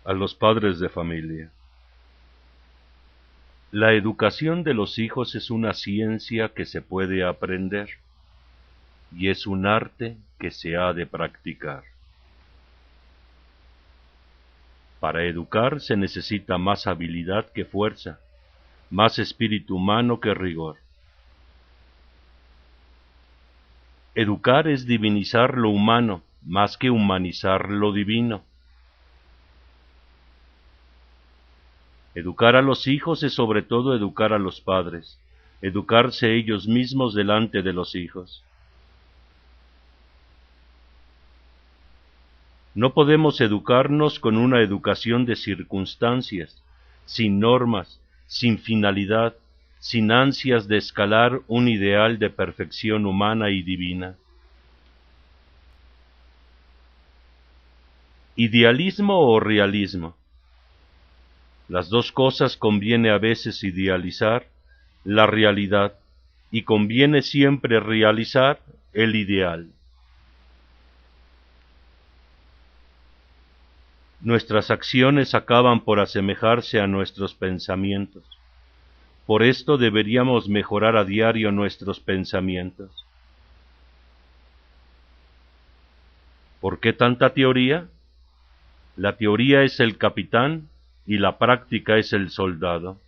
A los padres de familia. La educación de los hijos es una ciencia que se puede aprender y es un arte que se ha de practicar. Para educar se necesita más habilidad que fuerza, más espíritu humano que rigor. Educar es divinizar lo humano, más que humanizar lo divino. Educar a los hijos es sobre todo educar a los padres, educarse ellos mismos delante de los hijos. No podemos educarnos con una educación de circunstancias, sin normas, sin finalidad, sin ansias de escalar un ideal de perfección humana y divina. ¿Idealismo o realismo? Las dos cosas conviene a veces idealizar, la realidad, y conviene siempre realizar el ideal. Nuestras acciones acaban por asemejarse a nuestros pensamientos. Por esto deberíamos mejorar a diario nuestros pensamientos. ¿Por qué tanta teoría? La teoría es el capitán y la práctica es el soldado.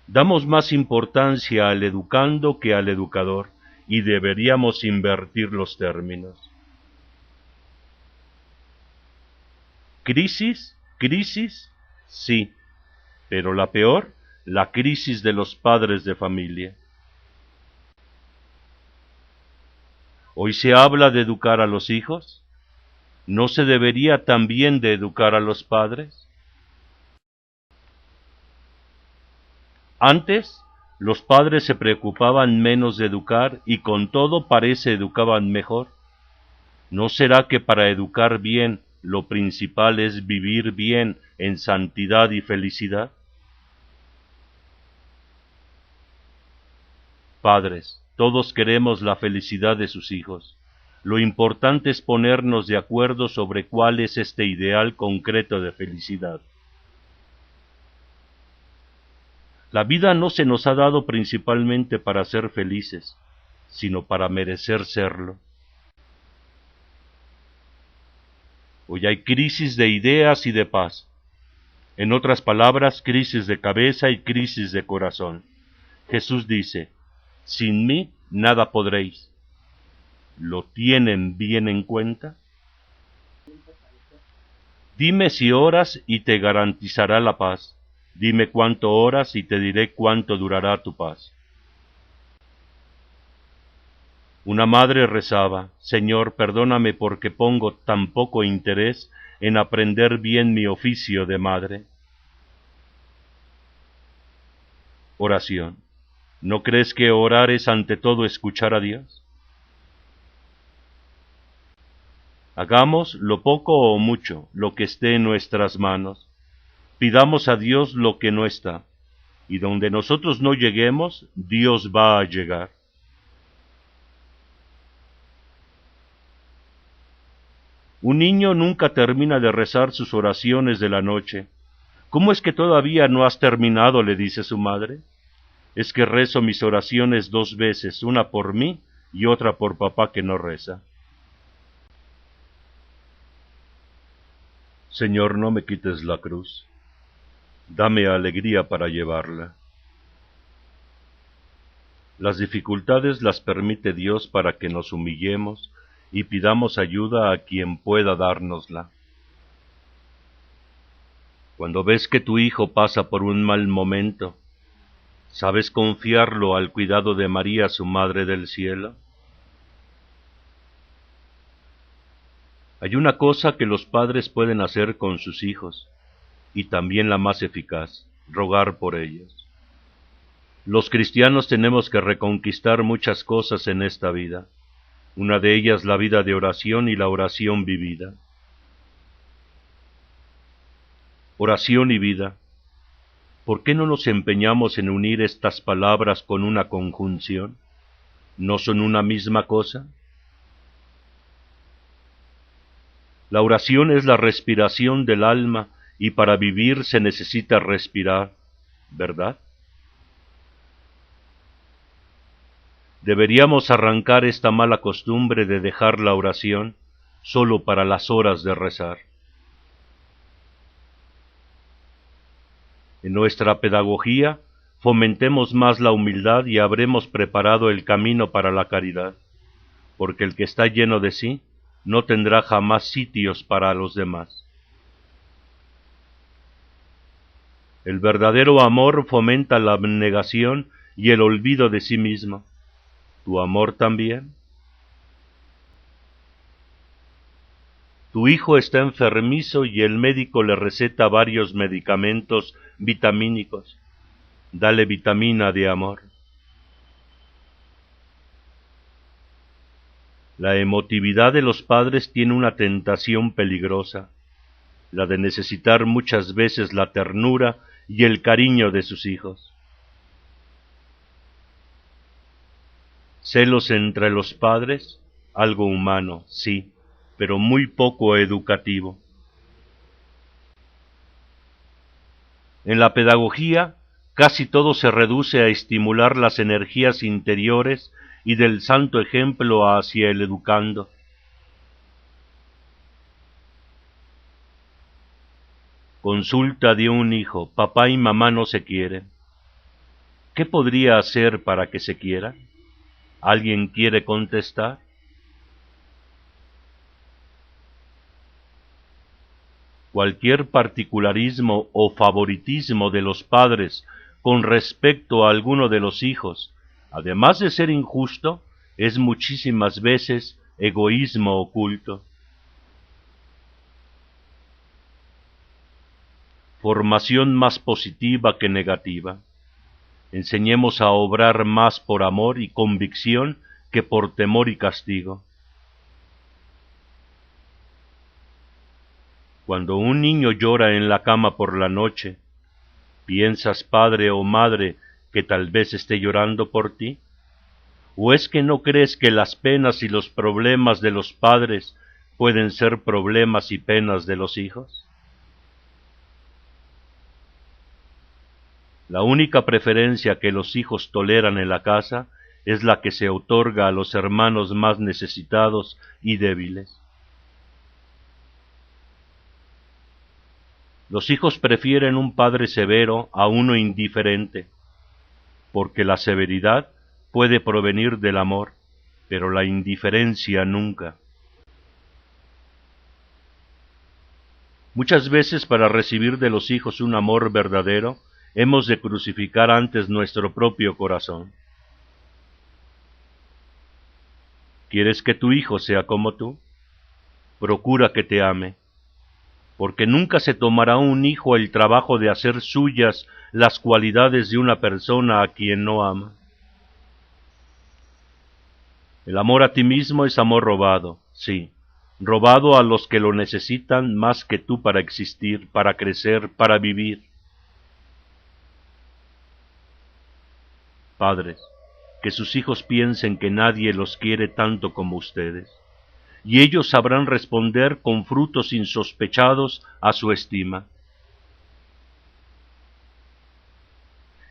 Damos más importancia al educando que al educador, y deberíamos invertir los términos. ¿Crisis? ¿Crisis? Sí, pero la peor, la crisis de los padres de familia. ¿Hoy se habla de educar a los hijos? ¿No se debería también de educar a los padres? Antes, los padres se preocupaban menos de educar y con todo parece educaban mejor. ¿No será que para educar bien lo principal es vivir bien en santidad y felicidad? Padres, todos queremos la felicidad de sus hijos. Lo importante es ponernos de acuerdo sobre cuál es este ideal concreto de felicidad. La vida no se nos ha dado principalmente para ser felices, sino para merecer serlo. Hoy hay crisis de ideas y de paz. En otras palabras, crisis de cabeza y crisis de corazón. Jesús dice, sin mí nada podréis. ¿Lo tienen bien en cuenta? Dime si oras y te garantizará la paz. Dime cuánto oras y te diré cuánto durará tu paz. Una madre rezaba, Señor, perdóname porque pongo tan poco interés en aprender bien mi oficio de madre. Oración. ¿No crees que orar es ante todo escuchar a Dios? Hagamos lo poco o mucho, lo que esté en nuestras manos. Pidamos a Dios lo que no está, y donde nosotros no lleguemos, Dios va a llegar. Un niño nunca termina de rezar sus oraciones de la noche. ¿Cómo es que todavía no has terminado?, le dice su madre. Es que rezo mis oraciones 2 veces, una por mí y otra por papá que no reza. Señor, no me quites la cruz. Dame alegría para llevarla. Las dificultades las permite Dios para que nos humillemos y pidamos ayuda a quien pueda dárnosla. Cuando ves que tu hijo pasa por un mal momento, ¿sabes confiarlo al cuidado de María, su Madre del Cielo? Hay una cosa que los padres pueden hacer con sus hijos, y también la más eficaz, rogar por ellos. Los cristianos tenemos que reconquistar muchas cosas en esta vida, una de ellas la vida de oración y la oración vivida. Oración y vida. ¿Por qué no nos empeñamos en unir estas palabras con una conjunción? ¿No son una misma cosa? La oración es la respiración del alma y para vivir se necesita respirar, ¿verdad? Deberíamos arrancar esta mala costumbre de dejar la oración solo para las horas de rezar. En nuestra pedagogía, fomentemos más la humildad y habremos preparado el camino para la caridad, porque el que está lleno de sí no tendrá jamás sitios para los demás. El verdadero amor fomenta la abnegación y el olvido de sí mismo. ¿Tu amor también? Tu hijo está enfermizo y el médico le receta varios medicamentos vitamínicos. Dale vitamina de amor. La emotividad de los padres tiene una tentación peligrosa, la de necesitar muchas veces la ternura y el cariño de sus hijos. Celos entre los padres, algo humano, sí, pero muy poco educativo. En la pedagogía, casi todo se reduce a estimular las energías interiores y del santo ejemplo hacia el educando. Consulta de un hijo, papá y mamá no se quieren. ¿Qué podría hacer para que se quieran? ¿Alguien quiere contestar? Cualquier particularismo o favoritismo de los padres con respecto a alguno de los hijos, además de ser injusto, es muchísimas veces egoísmo oculto. Formación más positiva que negativa. Enseñemos a obrar más por amor y convicción que por temor y castigo. Cuando un niño llora en la cama por la noche, ¿piensas, padre o madre, que tal vez esté llorando por ti? ¿O es que no crees que las penas y los problemas de los padres pueden ser problemas y penas de los hijos? La única preferencia que los hijos toleran en la casa es la que se otorga a los hermanos más necesitados y débiles. Los hijos prefieren un padre severo a uno indiferente, porque la severidad puede provenir del amor, pero la indiferencia nunca. Muchas veces para recibir de los hijos un amor verdadero, hemos de crucificar antes nuestro propio corazón. ¿Quieres que tu hijo sea como tú? Procura que te ame, porque nunca se tomará un hijo el trabajo de hacer suyas las cualidades de una persona a quien no ama. El amor a ti mismo es amor robado, sí, robado a los que lo necesitan más que tú para existir, para crecer, para vivir. Padres, que sus hijos piensen que nadie los quiere tanto como ustedes, y ellos sabrán responder con frutos insospechados a su estima.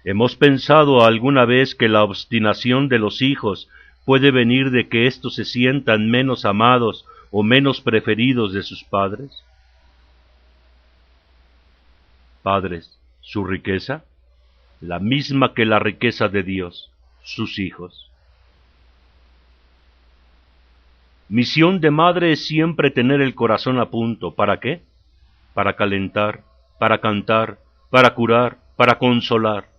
¿Hemos pensado alguna vez que la obstinación de los hijos puede venir de que éstos se sientan menos amados o menos preferidos de sus padres? Padres, ¿su riqueza? La misma que la riqueza de Dios, sus hijos. Misión de madre es siempre tener el corazón a punto. ¿Para qué? Para calentar, para cantar, para curar, para consolar.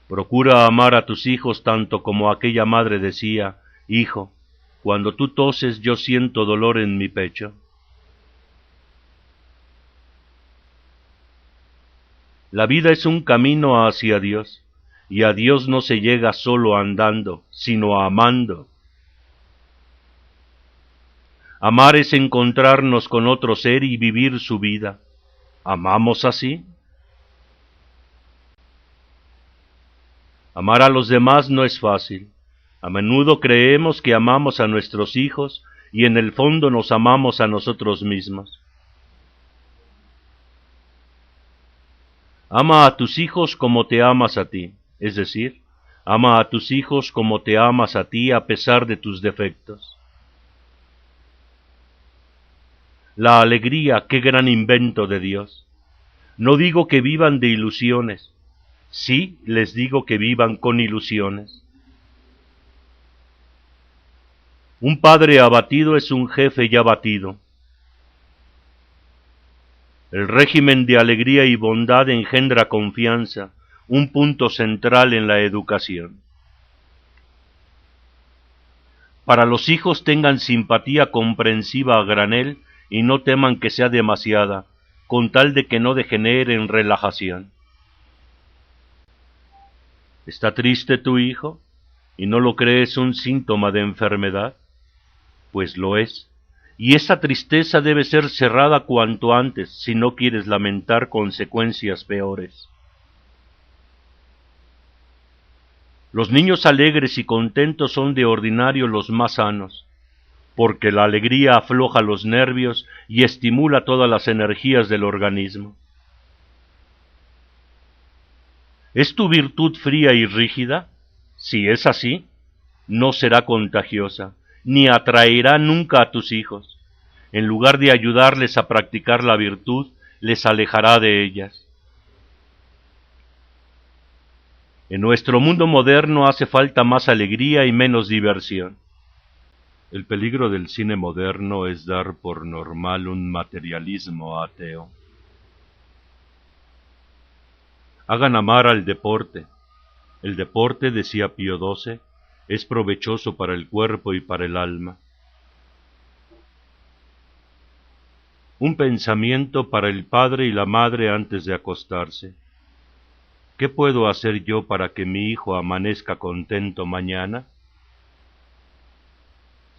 Procura amar a tus hijos tanto como aquella madre decía, hijo, cuando tú toses yo siento dolor en mi pecho. La vida es un camino hacia Dios, y a Dios no se llega solo andando, sino amando. Amar es encontrarnos con otro ser y vivir su vida. ¿Amamos así? Amar a los demás no es fácil. A menudo creemos que amamos a nuestros hijos y en el fondo nos amamos a nosotros mismos. Ama a tus hijos como te amas a ti, es decir, ama a tus hijos como te amas a ti a pesar de tus defectos. La alegría, qué gran invento de Dios. No digo que vivan de ilusiones, sí les digo que vivan con ilusiones. Un padre abatido es un jefe ya abatido. El régimen de alegría y bondad engendra confianza, un punto central en la educación. Para los hijos tengan simpatía comprensiva a granel y no teman que sea demasiada, con tal de que no degenere en relajación. ¿Está triste tu hijo y no lo crees un síntoma de enfermedad? Pues lo es, y esa tristeza debe ser cerrada cuanto antes si no quieres lamentar consecuencias peores. Los niños alegres y contentos son de ordinario los más sanos, porque la alegría afloja los nervios y estimula todas las energías del organismo. ¿Es tu virtud fría y rígida? Si es así, no será contagiosa, ni atraerá nunca a tus hijos. En lugar de ayudarles a practicar la virtud, les alejará de ellas. En nuestro mundo moderno hace falta más alegría y menos diversión. El peligro del cine moderno es dar por normal un materialismo ateo. Hagan amar al deporte. El deporte, decía Pío XII, es provechoso para el cuerpo y para el alma. Un pensamiento para el padre y la madre antes de acostarse. ¿Qué puedo hacer yo para que mi hijo amanezca contento mañana?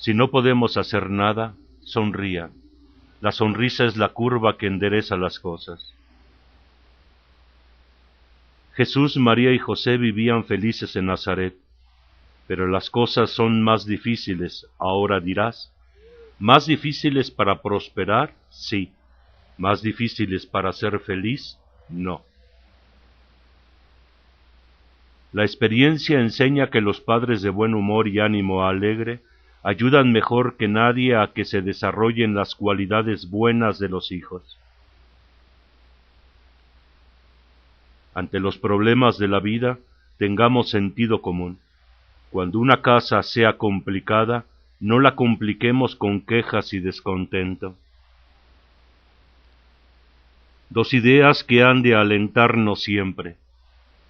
Si no podemos hacer nada, sonría. La sonrisa es la curva que endereza las cosas. Jesús, María y José vivían felices en Nazaret, pero las cosas son más difíciles, ahora dirás. ¿Más difíciles para prosperar? Sí. ¿Más difíciles para ser feliz? No. La experiencia enseña que los padres de buen humor y ánimo alegre ayudan mejor que nadie a que se desarrollen las cualidades buenas de los hijos. Ante los problemas de la vida, tengamos sentido común. Cuando una casa sea complicada, no la compliquemos con quejas y descontento. Dos ideas que han de alentarnos siempre,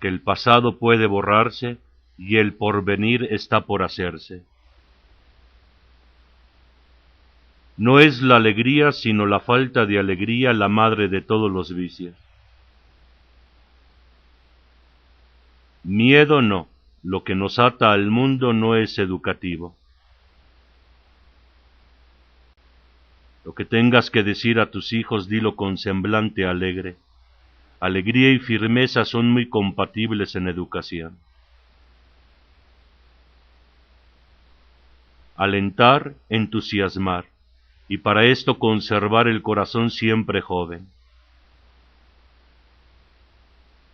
que el pasado puede borrarse y el porvenir está por hacerse. No es la alegría, sino la falta de alegría la madre de todos los vicios. Miedo no, lo que nos ata al mundo no es educativo. Lo que tengas que decir a tus hijos, dilo con semblante alegre. Alegría y firmeza son muy compatibles en educación. Alentar, entusiasmar, y para esto conservar el corazón siempre joven.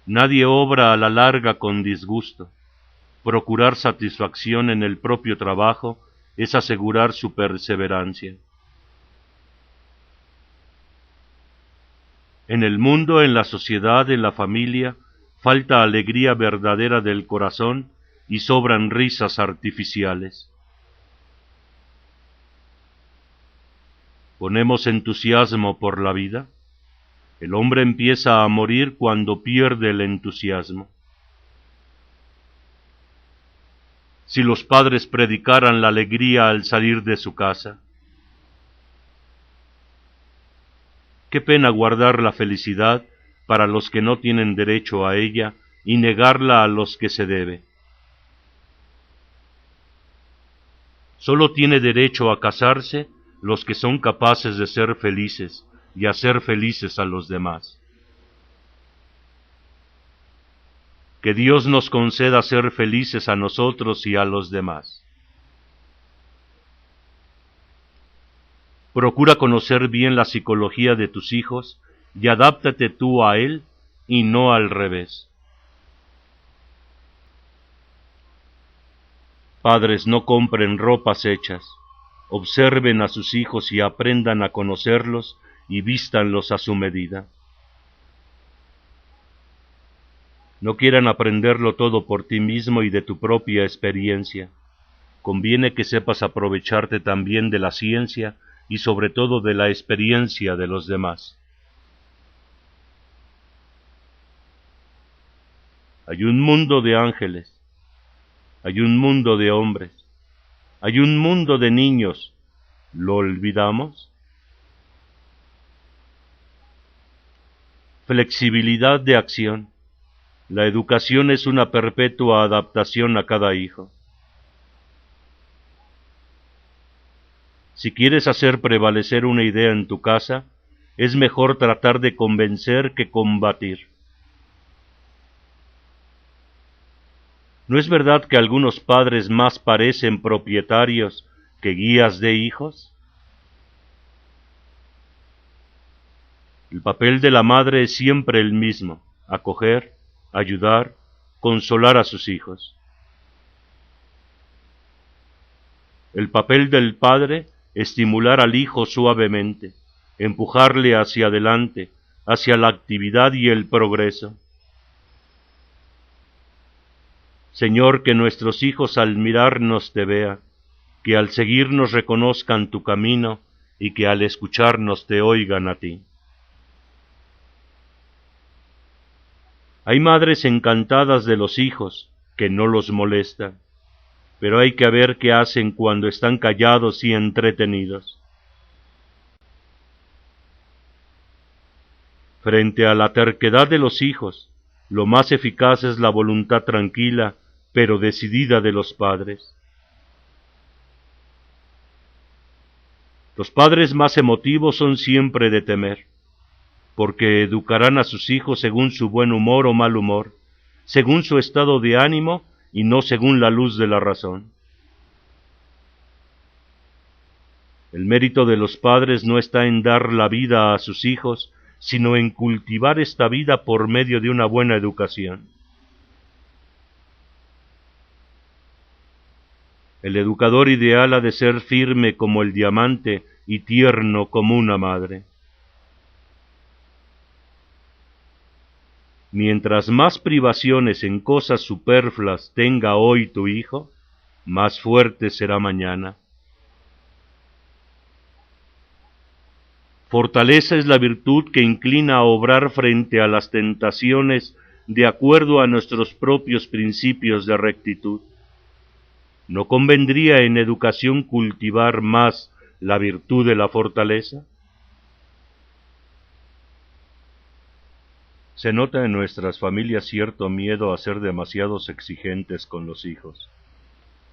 Nadie obra a la larga con disgusto. Procurar satisfacción en el propio trabajo es asegurar su perseverancia. En el mundo, en la sociedad, en la familia, falta alegría verdadera del corazón y sobran risas artificiales. ¿Ponemos entusiasmo por la vida? El hombre empieza a morir cuando pierde el entusiasmo. Si los padres predicaran la alegría al salir de su casa, qué pena guardar la felicidad para los que no tienen derecho a ella y negarla a los que se debe. Solo tiene derecho a casarse los que son capaces de ser felices y hacer felices a los demás. Que Dios nos conceda ser felices a nosotros y a los demás. Procura conocer bien la psicología de tus hijos y adáptate tú a él y no al revés. Padres, no compren ropas hechas. Observen a sus hijos y aprendan a conocerlos y vístanlos a su medida. No quieran aprenderlo todo por ti mismo y de tu propia experiencia. Conviene que sepas aprovecharte también de la ciencia y sobre todo de la experiencia de los demás. Hay un mundo de ángeles, hay un mundo de hombres, hay un mundo de niños. ¿Lo olvidamos? Flexibilidad de acción. La educación es una perpetua adaptación a cada hijo. Si quieres hacer prevalecer una idea en tu casa, es mejor tratar de convencer que combatir. ¿No es verdad que algunos padres más parecen propietarios que guías de hijos? El papel de la madre es siempre el mismo: acoger, ayudar, consolar a sus hijos. El papel del padre, estimular al hijo suavemente, empujarle hacia adelante, hacia la actividad y el progreso. Señor, que nuestros hijos al mirarnos te vean, que al seguirnos reconozcan tu camino y que al escucharnos te oigan a ti. Hay madres encantadas de los hijos, que no los molesta, pero hay que ver qué hacen cuando están callados y entretenidos. Frente a la terquedad de los hijos, lo más eficaz es la voluntad tranquila, pero decidida de los padres. Los padres más emotivos son siempre de temer, porque educarán a sus hijos según su buen humor o mal humor, según su estado de ánimo y no según la luz de la razón. El mérito de los padres no está en dar la vida a sus hijos, sino en cultivar esta vida por medio de una buena educación. El educador ideal ha de ser firme como el diamante y tierno como una madre. Mientras más privaciones en cosas superfluas tenga hoy tu hijo, más fuerte será mañana. Fortaleza es la virtud que inclina a obrar frente a las tentaciones de acuerdo a nuestros propios principios de rectitud. ¿No convendría en educación cultivar más la virtud de la fortaleza? Se nota en nuestras familias cierto miedo a ser demasiados exigentes con los hijos,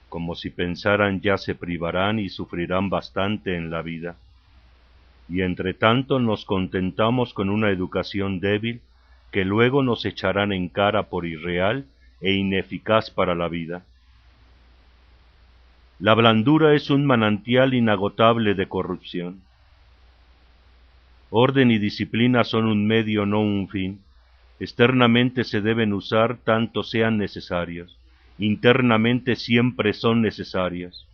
como si pensaran ya se privarán y sufrirán bastante en la vida. Y entre tanto nos contentamos con una educación débil que luego nos echarán en cara por irreal e ineficaz para la vida. La blandura es un manantial inagotable de corrupción. Orden y disciplina son un medio, no un fin. Externamente se deben usar tanto sean necesarios, internamente siempre son necesarios.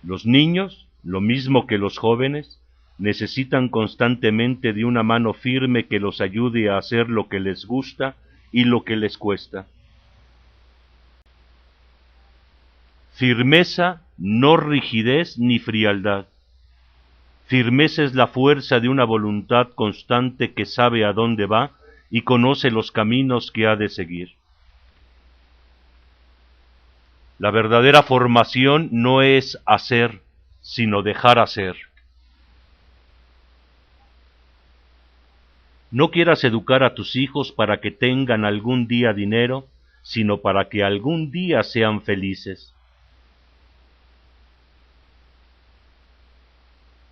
Los niños, lo mismo que los jóvenes, necesitan constantemente de una mano firme que los ayude a hacer lo que les gusta y lo que les cuesta. Firmeza, no rigidez ni frialdad. Firmeza es la fuerza de una voluntad constante que sabe a dónde va y conoce los caminos que ha de seguir. La verdadera formación no es hacer, sino dejar hacer. No quieras educar a tus hijos para que tengan algún día dinero, sino para que algún día sean felices.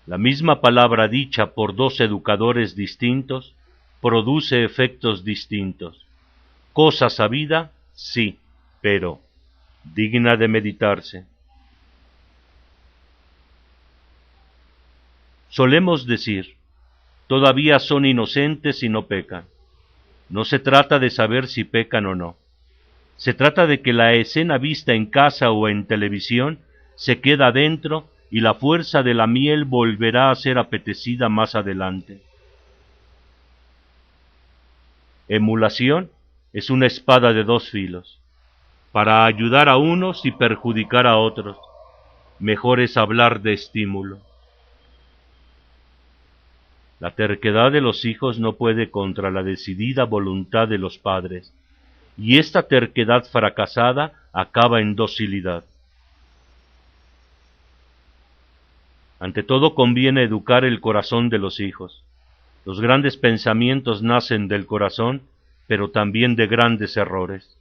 La misma palabra dicha por dos educadores distintos produce efectos distintos. Cosa sabida, sí, pero digna de meditarse. Solemos decir, todavía son inocentes y no pecan. No se trata de saber si pecan o no. Se trata de que la escena vista en casa o en televisión se queda dentro y la fuerza de la miel volverá a ser apetecida más adelante. Emulación es una espada de dos filos, para ayudar a unos y perjudicar a otros. Mejor es hablar de estímulo. La terquedad de los hijos no puede contra la decidida voluntad de los padres, y esta terquedad fracasada acaba en docilidad. Ante todo conviene educar el corazón de los hijos. Los grandes pensamientos nacen del corazón, pero también de grandes errores.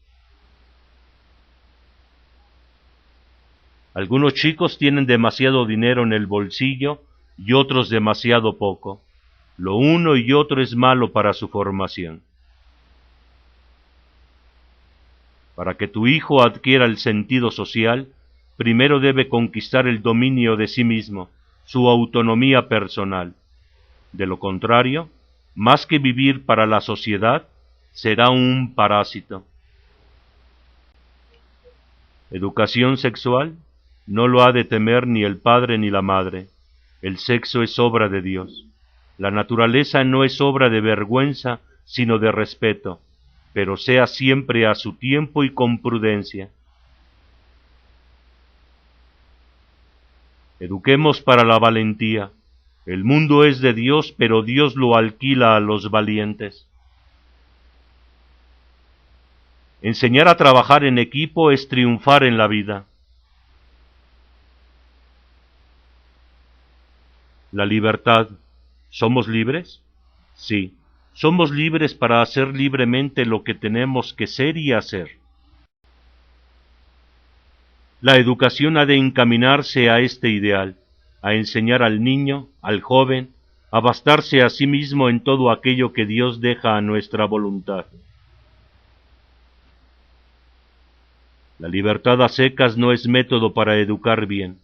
Algunos chicos tienen demasiado dinero en el bolsillo y otros demasiado poco. Lo uno y otro es malo para su formación. Para que tu hijo adquiera el sentido social, primero debe conquistar el dominio de sí mismo, su autonomía personal. De lo contrario, más que vivir para la sociedad, será un parásito. Educación sexual no lo ha de temer ni el padre ni la madre. El sexo es obra de Dios. La naturaleza no es obra de vergüenza, sino de respeto, pero sea siempre a su tiempo y con prudencia. Eduquemos para la valentía. El mundo es de Dios, pero Dios lo alquila a los valientes. Enseñar a trabajar en equipo es triunfar en la vida. La libertad. ¿Somos libres? Sí, somos libres para hacer libremente lo que tenemos que ser y hacer. La educación ha de encaminarse a este ideal, a enseñar al niño, al joven, a bastarse a sí mismo en todo aquello que Dios deja a nuestra voluntad. La libertad a secas no es método para educar bien.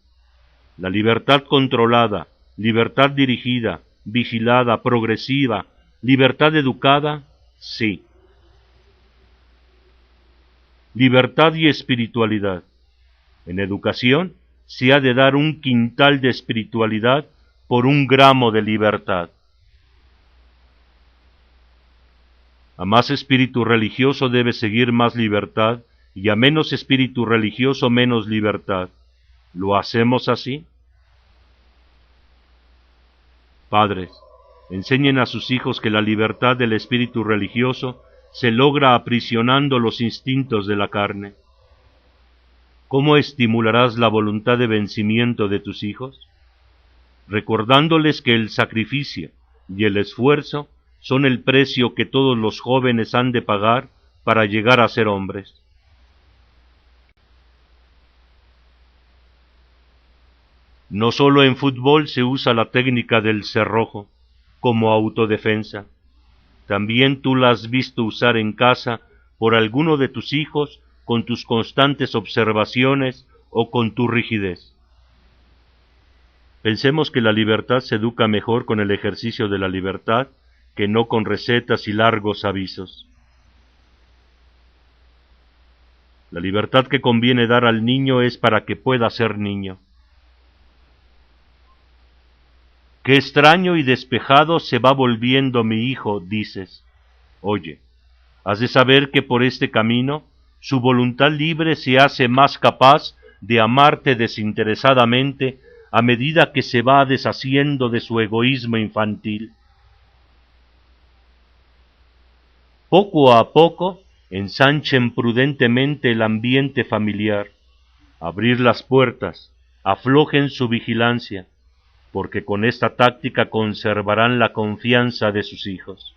La libertad controlada, libertad dirigida, vigilada, progresiva, libertad educada, sí. Libertad y espiritualidad. En educación se ha de dar un quintal de espiritualidad por 1 gramo de libertad. A más espíritu religioso debe seguir más libertad, y a menos espíritu religioso menos libertad. ¿Lo hacemos así? Padres, enseñen a sus hijos que la libertad del espíritu religioso se logra aprisionando los instintos de la carne. ¿Cómo estimularás la voluntad de vencimiento de tus hijos? Recordándoles que el sacrificio y el esfuerzo son el precio que todos los jóvenes han de pagar para llegar a ser hombres. No solo en fútbol se usa la técnica del cerrojo como autodefensa. También tú la has visto usar en casa por alguno de tus hijos con tus constantes observaciones o con tu rigidez. Pensemos que la libertad se educa mejor con el ejercicio de la libertad que no con recetas y largos avisos. La libertad que conviene dar al niño es para que pueda ser niño. Qué extraño y despejado se va volviendo mi hijo, dices. Oye, has de saber que por este camino su voluntad libre se hace más capaz de amarte desinteresadamente a medida que se va deshaciendo de su egoísmo infantil. Poco a poco ensanchen prudentemente el ambiente familiar, abrir las puertas, aflojen su vigilancia, porque con esta táctica conservarán la confianza de sus hijos.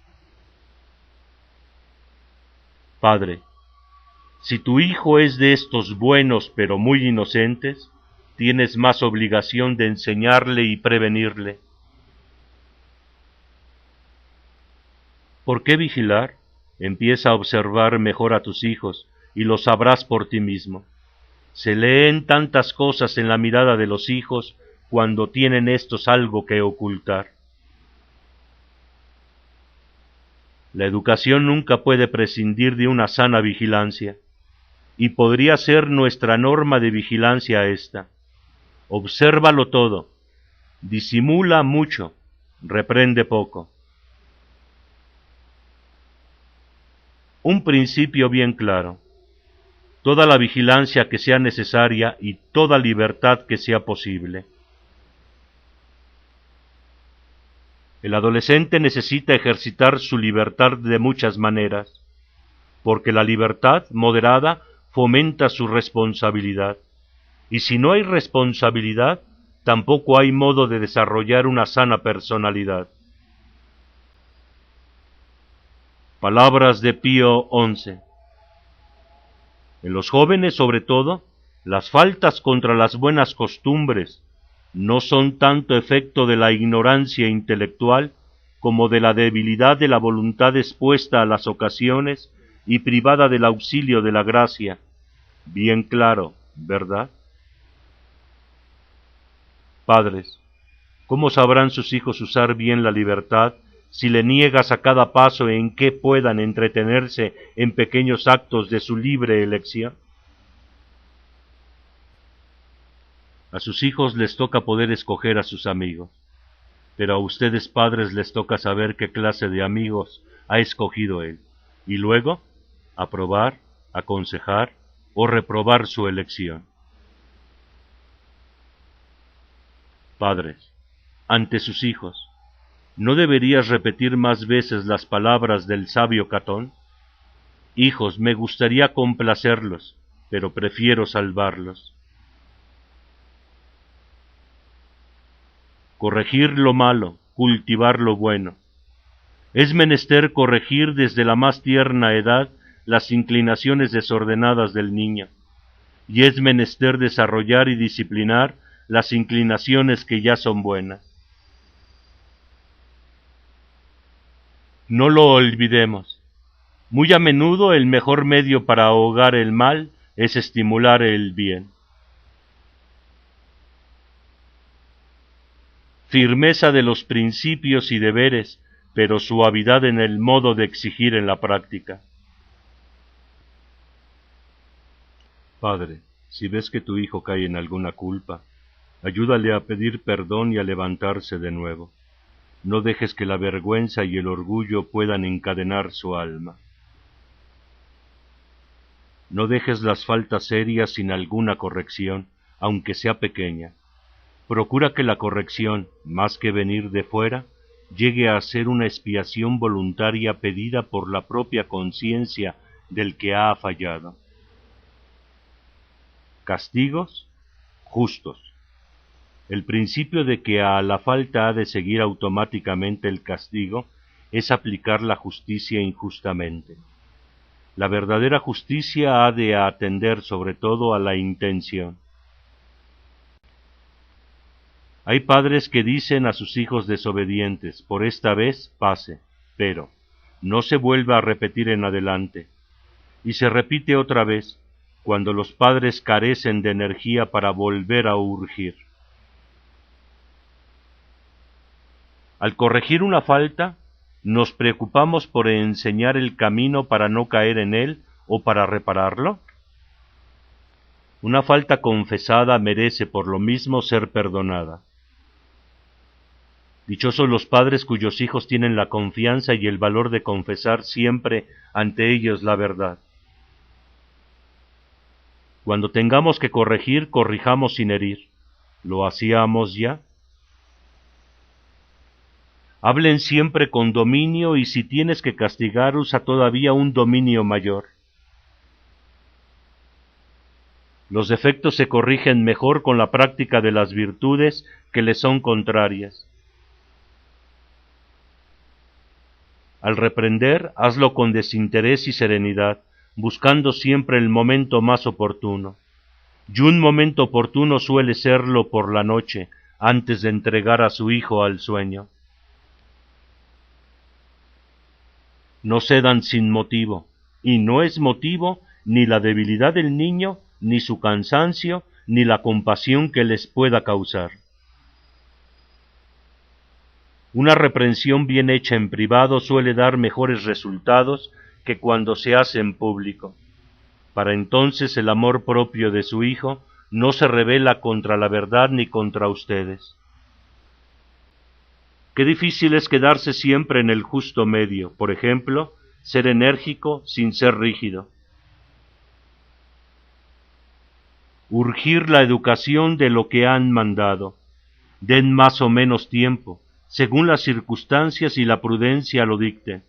Padre, si tu hijo es de estos buenos pero muy inocentes, tienes más obligación de enseñarle y prevenirle. ¿Por qué vigilar? Empieza a observar mejor a tus hijos, y lo sabrás por ti mismo. Se leen tantas cosas en la mirada de los hijos cuando tienen éstos algo que ocultar. La educación nunca puede prescindir de una sana vigilancia, y podría ser nuestra norma de vigilancia esta. Obsérvalo todo, disimula mucho, reprende poco. Un principio bien claro: toda la vigilancia que sea necesaria y toda libertad que sea posible. El adolescente necesita ejercitar su libertad de muchas maneras, porque la libertad moderada fomenta su responsabilidad, y si no hay responsabilidad, tampoco hay modo de desarrollar una sana personalidad. Palabras de Pío XI. En los jóvenes, sobre todo, las faltas contra las buenas costumbres no son tanto efecto de la ignorancia intelectual como de la debilidad de la voluntad expuesta a las ocasiones y privada del auxilio de la gracia. Bien claro, ¿verdad? Padres, ¿cómo sabrán sus hijos usar bien la libertad si le niegas a cada paso en que puedan entretenerse en pequeños actos de su libre elección? A sus hijos les toca poder escoger a sus amigos, pero a ustedes padres les toca saber qué clase de amigos ha escogido él, y luego aprobar, aconsejar o reprobar su elección. Padres, ante sus hijos, ¿no deberías repetir más veces las palabras del sabio Catón? Hijos, me gustaría complacerlos, pero prefiero salvarlos. Corregir lo malo, cultivar lo bueno. Es menester corregir desde la más tierna edad las inclinaciones desordenadas del niño, y es menester desarrollar y disciplinar las inclinaciones que ya son buenas. No lo olvidemos. Muy a menudo el mejor medio para ahogar el mal es estimular el bien. Firmeza de los principios y deberes, pero suavidad en el modo de exigir en la práctica. Padre, si ves que tu hijo cae en alguna culpa, ayúdale a pedir perdón y a levantarse de nuevo. No dejes que la vergüenza y el orgullo puedan encadenar su alma. No dejes las faltas serias sin alguna corrección, aunque sea pequeña. Procura que la corrección, más que venir de fuera, llegue a ser una expiación voluntaria pedida por la propia conciencia del que ha fallado. Castigos justos. El principio de que a la falta ha de seguir automáticamente el castigo es aplicar la justicia injustamente. La verdadera justicia ha de atender sobre todo a la intención. Hay padres que dicen a sus hijos desobedientes: por esta vez pase, pero no se vuelva a repetir en adelante. Y se repite otra vez, cuando los padres carecen de energía para volver a urgir. Al corregir una falta, ¿nos preocupamos por enseñar el camino para no caer en él o para repararlo? Una falta confesada merece por lo mismo ser perdonada. Dichosos los padres cuyos hijos tienen la confianza y el valor de confesar siempre ante ellos la verdad. Cuando tengamos que corregir, corrijamos sin herir. ¿Lo hacíamos ya? Hablen siempre con dominio, y si tienes que castigar, usa todavía un dominio mayor. Los defectos se corrigen mejor con la práctica de las virtudes que les son contrarias. Al reprender, hazlo con desinterés y serenidad, buscando siempre el momento más oportuno. Y un momento oportuno suele serlo por la noche, antes de entregar a su hijo al sueño. No cedan sin motivo, y no es motivo ni la debilidad del niño, ni su cansancio, ni la compasión que les pueda causar. Una reprensión bien hecha en privado suele dar mejores resultados que cuando se hace en público. Para entonces el amor propio de su hijo no se revela contra la verdad ni contra ustedes. Qué difícil es quedarse siempre en el justo medio, por ejemplo, ser enérgico sin ser rígido. Urgir la educación de lo que han mandado. Den más o menos tiempo, según las circunstancias y la prudencia lo dicten,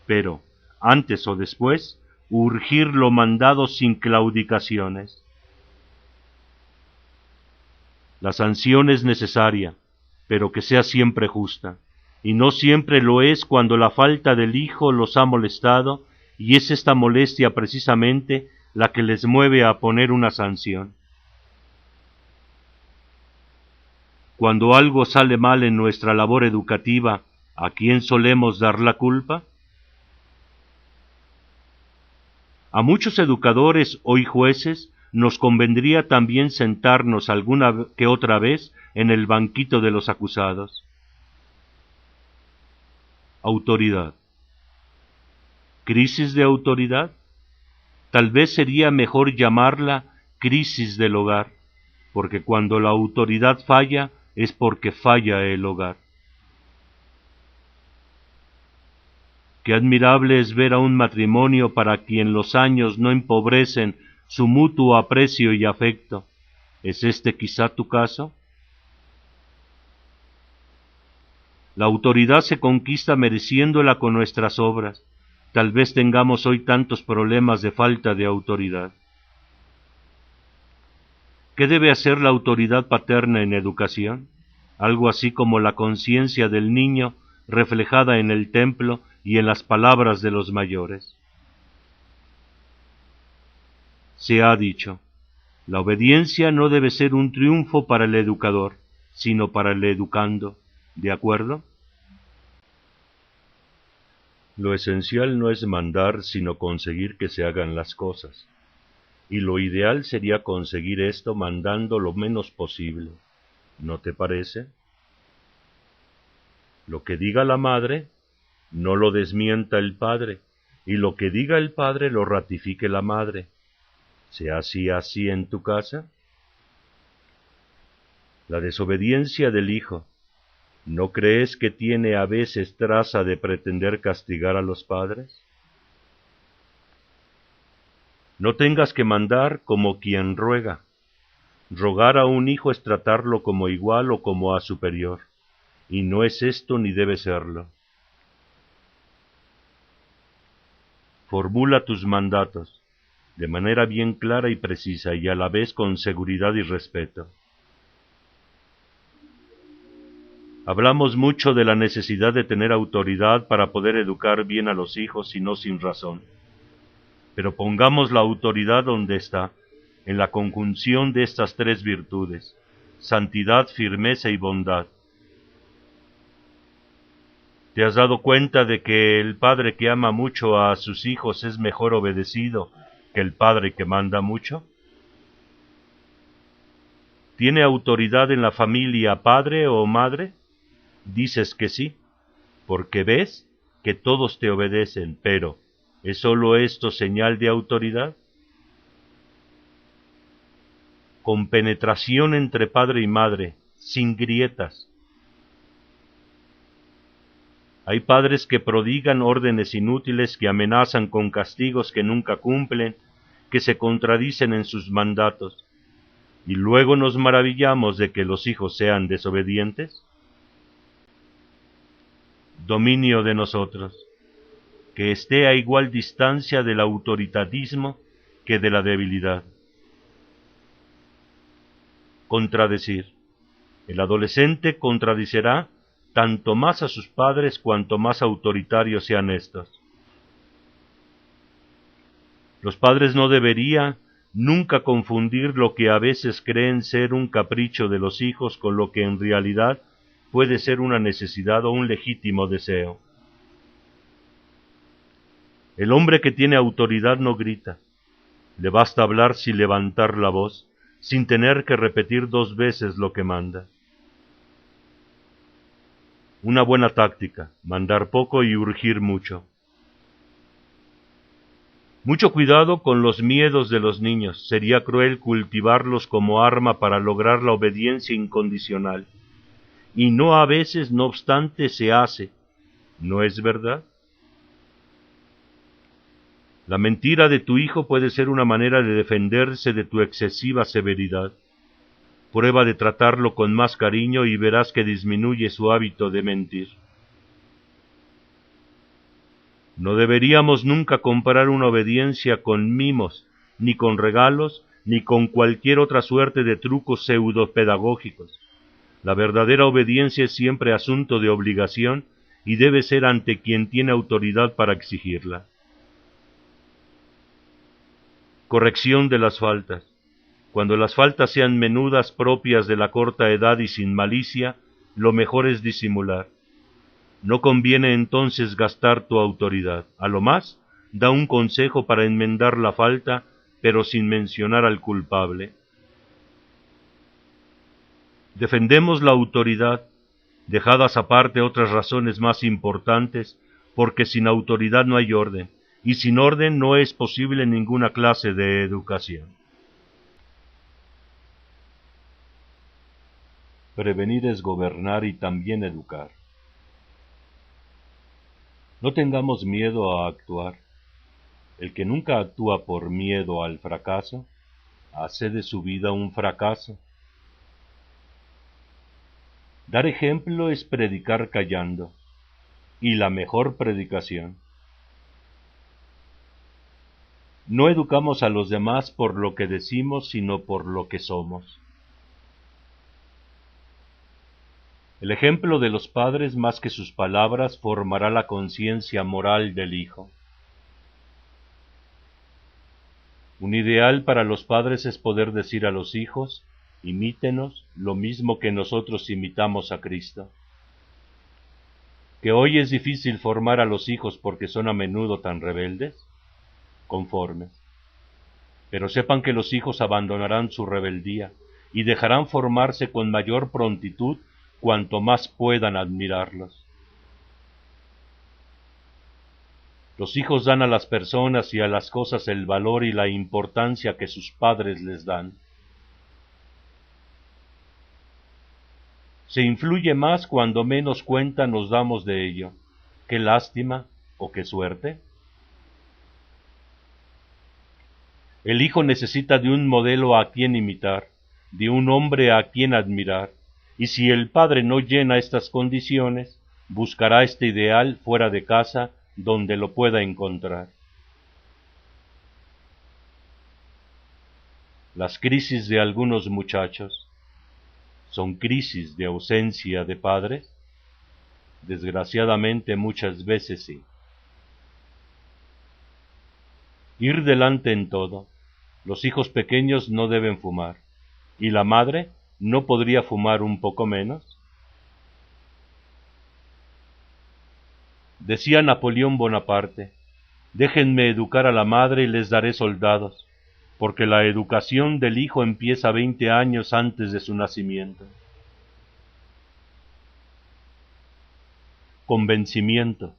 pero, antes o después, urgir lo mandado sin claudicaciones. La sanción es necesaria, pero que sea siempre justa, y no siempre lo es cuando la falta del hijo los ha molestado, y es esta molestia precisamente la que les mueve a poner una sanción. Cuando algo sale mal en nuestra labor educativa, ¿a quién solemos dar la culpa? A muchos educadores, hoy jueces, nos convendría también sentarnos alguna que otra vez en el banquito de los acusados. Autoridad. ¿Crisis de autoridad? Tal vez sería mejor llamarla crisis del hogar, porque cuando la autoridad falla, es porque falla el hogar. Qué admirable es ver a un matrimonio para quien los años no empobrecen su mutuo aprecio y afecto. ¿Es este quizá tu caso? La autoridad se conquista mereciéndola con nuestras obras. Tal vez tengamos hoy tantos problemas de falta de autoridad. ¿Qué debe hacer la autoridad paterna en educación? Algo así como la conciencia del niño reflejada en el templo y en las palabras de los mayores. Se ha dicho, la obediencia no debe ser un triunfo para el educador, sino para el educando. ¿De acuerdo? Lo esencial no es mandar, sino conseguir que se hagan las cosas. Y lo ideal sería conseguir esto mandando lo menos posible. ¿No te parece? Lo que diga la madre, no lo desmienta el padre, y lo que diga el padre lo ratifique la madre. ¿Se hace así en tu casa? La desobediencia del hijo, ¿no crees que tiene a veces traza de pretender castigar a los padres? No tengas que mandar como quien ruega. Rogar a un hijo es tratarlo como igual o como a superior, y no es esto ni debe serlo. Formula tus mandatos, de manera bien clara y precisa, y a la vez con seguridad y respeto. Hablamos mucho de la necesidad de tener autoridad para poder educar bien a los hijos y no sin razón. Pero pongamos la autoridad donde está, en la conjunción de estas tres virtudes: santidad, firmeza y bondad. ¿Te has dado cuenta de que el padre que ama mucho a sus hijos es mejor obedecido que el padre que manda mucho? ¿Tiene autoridad en la familia padre o madre? Dices que sí, porque ves que todos te obedecen, pero ¿es sólo esto señal de autoridad? Con penetración entre padre y madre, sin grietas. Hay padres que prodigan órdenes inútiles, que amenazan con castigos que nunca cumplen, que se contradicen en sus mandatos, y luego nos maravillamos de que los hijos sean desobedientes. Dominio de nosotros, que esté a igual distancia del autoritarismo que de la debilidad. Contradecir. El adolescente contradicerá tanto más a sus padres cuanto más autoritarios sean estos. Los padres no deberían nunca confundir lo que a veces creen ser un capricho de los hijos con lo que en realidad puede ser una necesidad o un legítimo deseo. El hombre que tiene autoridad no grita. Le basta hablar sin levantar la voz, sin tener que repetir 2 veces lo que manda. Una buena táctica, mandar poco y urgir mucho. Mucho cuidado con los miedos de los niños, sería cruel cultivarlos como arma para lograr la obediencia incondicional. Y no a veces, no obstante, se hace, ¿no es verdad? La mentira de tu hijo puede ser una manera de defenderse de tu excesiva severidad. Prueba de tratarlo con más cariño y verás que disminuye su hábito de mentir. No deberíamos nunca comparar una obediencia con mimos, ni con regalos, ni con cualquier otra suerte de trucos pseudopedagógicos. La verdadera obediencia es siempre asunto de obligación y debe ser ante quien tiene autoridad para exigirla. Corrección de las faltas. Cuando las faltas sean menudas, propias de la corta edad y sin malicia, lo mejor es disimular. No conviene entonces gastar tu autoridad. A lo más, da un consejo para enmendar la falta, pero sin mencionar al culpable. Defendemos la autoridad, dejadas aparte otras razones más importantes, porque sin autoridad no hay orden, y sin orden no es posible ninguna clase de educación. Prevenir es gobernar y también educar. No tengamos miedo a actuar. El que nunca actúa por miedo al fracaso, hace de su vida un fracaso. Dar ejemplo es predicar callando, y la mejor predicación. No educamos a los demás por lo que decimos, sino por lo que somos. El ejemplo de los padres, más que sus palabras, formará la conciencia moral del hijo. Un ideal para los padres es poder decir a los hijos, imítenos lo mismo que nosotros imitamos a Cristo. Que hoy es difícil formar a los hijos porque son a menudo tan rebeldes, conformes. Pero sepan que los hijos abandonarán su rebeldía y dejarán formarse con mayor prontitud cuanto más puedan admirarlos. Los hijos dan a las personas y a las cosas el valor y la importancia que sus padres les dan. Se influye más cuando menos cuenta nos damos de ello. ¡Qué lástima o qué suerte! El hijo necesita de un modelo a quien imitar, de un hombre a quien admirar, y si el padre no llena estas condiciones, buscará este ideal fuera de casa donde lo pueda encontrar. Las crisis de algunos muchachos son crisis de ausencia de padres. Desgraciadamente muchas veces sí. Ir delante en todo. Los hijos pequeños no deben fumar. ¿Y la madre no podría fumar un poco menos? Decía Napoleón Bonaparte, déjenme educar a la madre y les daré soldados, porque la educación del hijo empieza 20 años antes de su nacimiento. Convencimiento.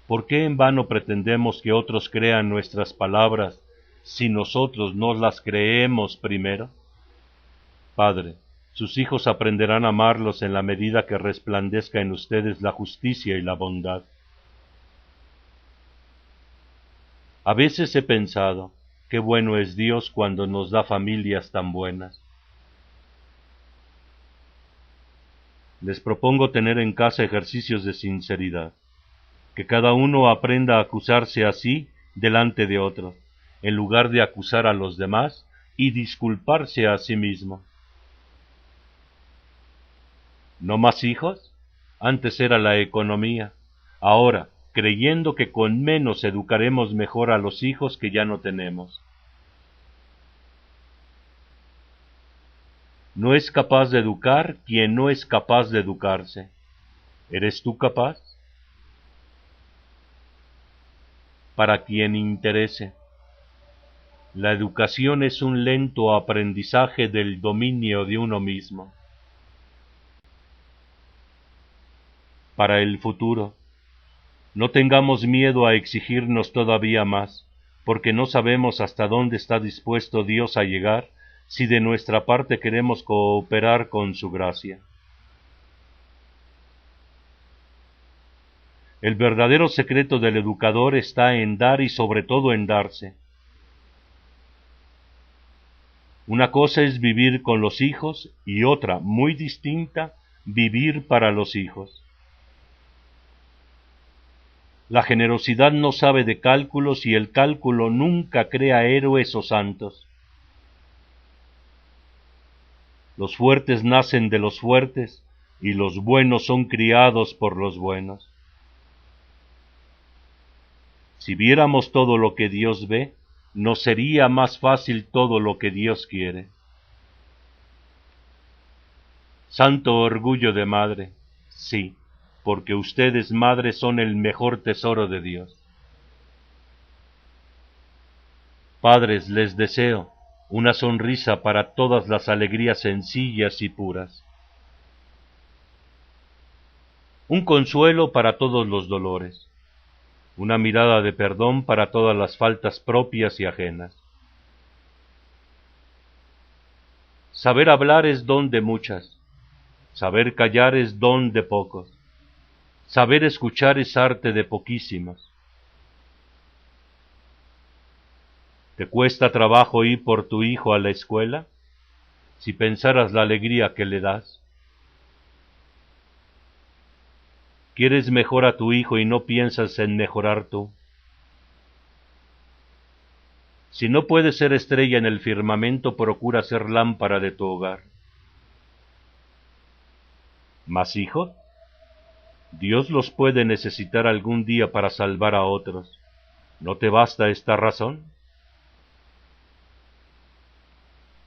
¿Por qué en vano pretendemos que otros crean nuestras palabras si nosotros no las creemos primero? Padre, sus hijos aprenderán a amarlos en la medida que resplandezca en ustedes la justicia y la bondad. A veces he pensado, qué bueno es Dios cuando nos da familias tan buenas. Les propongo tener en casa ejercicios de sinceridad, que cada uno aprenda a acusarse a sí delante de otro, en lugar de acusar a los demás y disculparse a sí mismo. ¿No más hijos? Antes era la economía. Ahora, creyendo que con menos educaremos mejor a los hijos que ya no tenemos. No es capaz de educar quien no es capaz de educarse. ¿Eres tú capaz? para quien interese. La educación es un lento aprendizaje del dominio de uno mismo. Para el futuro, no tengamos miedo a exigirnos todavía más, porque no sabemos hasta dónde está dispuesto Dios a llegar si de nuestra parte queremos cooperar con su gracia. El verdadero secreto del educador está en dar y sobre todo en darse. Una cosa es vivir con los hijos y otra, muy distinta, vivir para los hijos. La generosidad no sabe de cálculos y el cálculo nunca crea héroes o santos. Los fuertes nacen de los fuertes y los buenos son criados por los buenos. Si viéramos todo lo que Dios ve, nos sería más fácil todo lo que Dios quiere. Santo orgullo de madre, sí, porque ustedes, madres, son el mejor tesoro de Dios. Padres, les deseo una sonrisa para todas las alegrías sencillas y puras, un consuelo para todos los dolores, una mirada de perdón para todas las faltas propias y ajenas. Saber hablar es don de muchas, saber callar es don de pocos, saber escuchar es arte de poquísimos. ¿Te cuesta trabajo ir por tu hijo a la escuela? Si pensaras la alegría que le das. ¿Quieres mejor a tu hijo y no piensas en mejorar tú? Si no puedes ser estrella en el firmamento, procura ser lámpara de tu hogar. ¿Más hijos? Dios los puede necesitar algún día para salvar a otros. ¿No te basta esta razón?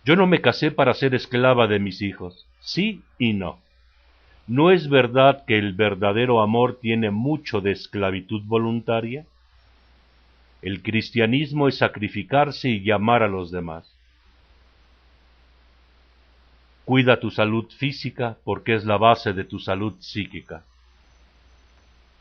Yo no me casé para ser esclava de mis hijos, sí y no. ¿No es verdad que el verdadero amor tiene mucho de esclavitud voluntaria? El cristianismo es sacrificarse y amar a los demás. Cuida tu salud física porque es la base de tu salud psíquica.